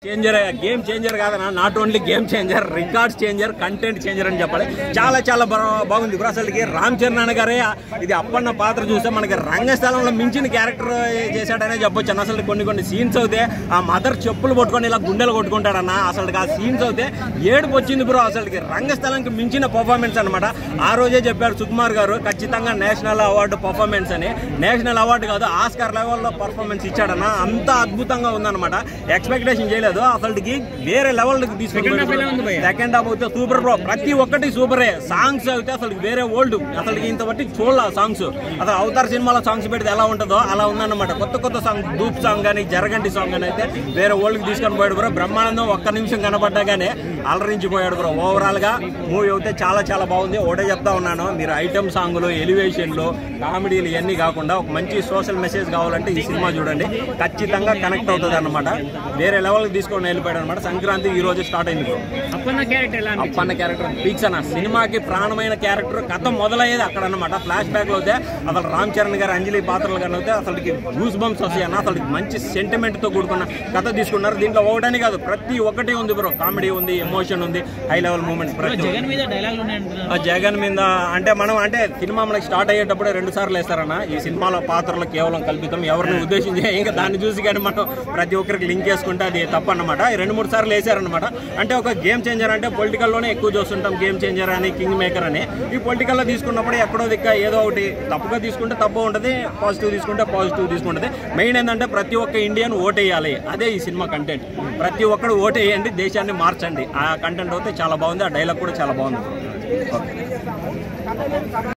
Changer, game changer కాదన్నా, not only game changer, records changer, content changer అని చెప్పాలి. చాలా చాలా బాగుంది బ్రో. అసలుకి రామ్ చరణ్ అన్న గారే ఇది అప్పన్న పాత్ర చూస్తే మనకి రంగస్థలంలో మించిన క్యారెక్టర్ చేశాడనే చెప్పొచ్చు అన్న. అసలు కొన్ని సీన్స్ అవుతే ఆ మదర్ చెప్పులు పట్టుకొని ఇలా గుండెలు కొట్టుకుంటాడన్న. అసలు ఆ సీన్స్ అవుతే ఏడుపు వచ్చింది బ్రో. అసలుకి రంగస్థలానికి మించిన పర్ఫార్మెన్స్ అనమాట. ఆ రోజే చెప్పాడు సుకుమార్ గారు ఖచ్చితంగా నేషనల్ అవార్డు పర్ఫార్మెన్స్ అని. నేషనల్ అవార్డు కాదు, ఆస్కార్ లెవెల్లో పర్ఫార్మెన్స్ ఇచ్చాడన్న. అంత అద్భుతంగా ఉందన్నమాట. ఎక్స్పెక్టేషన్ చేయలేదు. అసలుకి వేరే లెవెల్కి తీసుకుంటారు. సెకండ్ హాఫ్ అయితే సూపర్ బ్రో. ప్రతి ఒక్కటి సూపరే. సాంగ్స్ అయితే అసలు వేరే ఓల్డ్. అసలు ఇంత బట్టి చూడాల సాంగ్స్. అసలు అవతార్ సినిమాలో సాంగ్స్ పెడితే ఎలా ఉంటుందో అలా ఉందన్నమాట. కొత్త సాంగ్, ధూప్ సాంగ్ కానీ, జరగంటి సాంగ్ అని అయితే వేరే ఓల్డ్కి తీసుకొని పోయాడు బ్రో. బ్రహ్మానందం ఒక్క నిమిషం కనపడ్డా కానీ అలరించిపోయాడు బ్రో. ఓవరాల్ గా మూవీ అయితే చాలా బాగుంది. ఒకటే చెప్తా ఉన్నాను, మీరు ఐటమ్ సాంగ్లు, ఎలివేషన్లు, కామెడీలు ఇవన్నీ కాకుండా ఒక మంచి సోషల్ మెసేజ్ కావాలంటే ఈ సినిమా చూడండి. ఖచ్చితంగా కనెక్ట్ అవుతుంది అనమాట. వేరే లెవెల్కి తీసుకొని వెళ్ళిపోయాడు అనమాట. సంక్రాంతి ఈ రోజు స్టార్ట్ అయింది బ్రో. అప్పన్న క్యారెక్టర్ పీక్స్ అన్న. సినిమాకి ప్రాణమైన క్యారెక్టర్. కథ మొదలయ్యేది అక్కడ అనమాట. ఫ్లాష్ బ్యాక్ లో అయితే అసలు రామ్ చరణ్ గారు, అంజలి పాత్రలు కానీ అయితే అసలుకి గూస్ బంప్స్ వస్తాయి అన్న. అసలు మంచి సెంటిమెంట్ తో కూడుకున్న కథ తీసుకున్నారు. దీంట్లో ఒకటని కాదు, ప్రతి ఒక్కటి ఉంది బ్రో. కామెడీ ఉంది, ఎమోషన్ ఉంది, హై లెవెల్ మూమెంట్స్. జగన్ మీద అంటే మనం అంటే సినిమా మనకి స్టార్ట్ అయ్యేటప్పుడే 2 సార్లు వేస్తారన్న. ఈ సినిమాలో పాత్రలు కేవలం కల్పితం, ఎవరిని ఉద్దేశించి ఇంకా దాన్ని చూసి కానీ మనం ప్రతి ఒక్కరికి లింక్ చేసుకుంటే అది తప్పు అన్నమాట. 2-3 సార్లు వేసారనమాట. అంటే ఒక గేమ్ చేంజర్ అంటే పొలిటికల్లోనే ఎక్కువ చూస్తుంటాం. గేమ్ చేంజర్ అని, కింగ్ మేకర్ అని. ఈ పొలిటికల్లో తీసుకున్నప్పుడు ఎక్కడో దిక్క ఏదో ఒకటి తప్పుగా తీసుకుంటే తప్పు ఉంటుంది, పాజిటివ్ తీసుకుంటే పాజిటివ్ తీసుకుంటుంది. మెయిన్ ఏంటంటే ప్రతి ఒక్క ఇండియన్ ఓటేయాలి. అదే ఈ సినిమా కంటెంట్. ప్రతి ఒక్కరు ఓటేయండి, దేశాన్ని మార్చండి. ఆ కంటెంట్ అయితే చాలా బాగుంది. ఆ డైలాగ్ కూడా చాలా బాగుంది. ఓకే.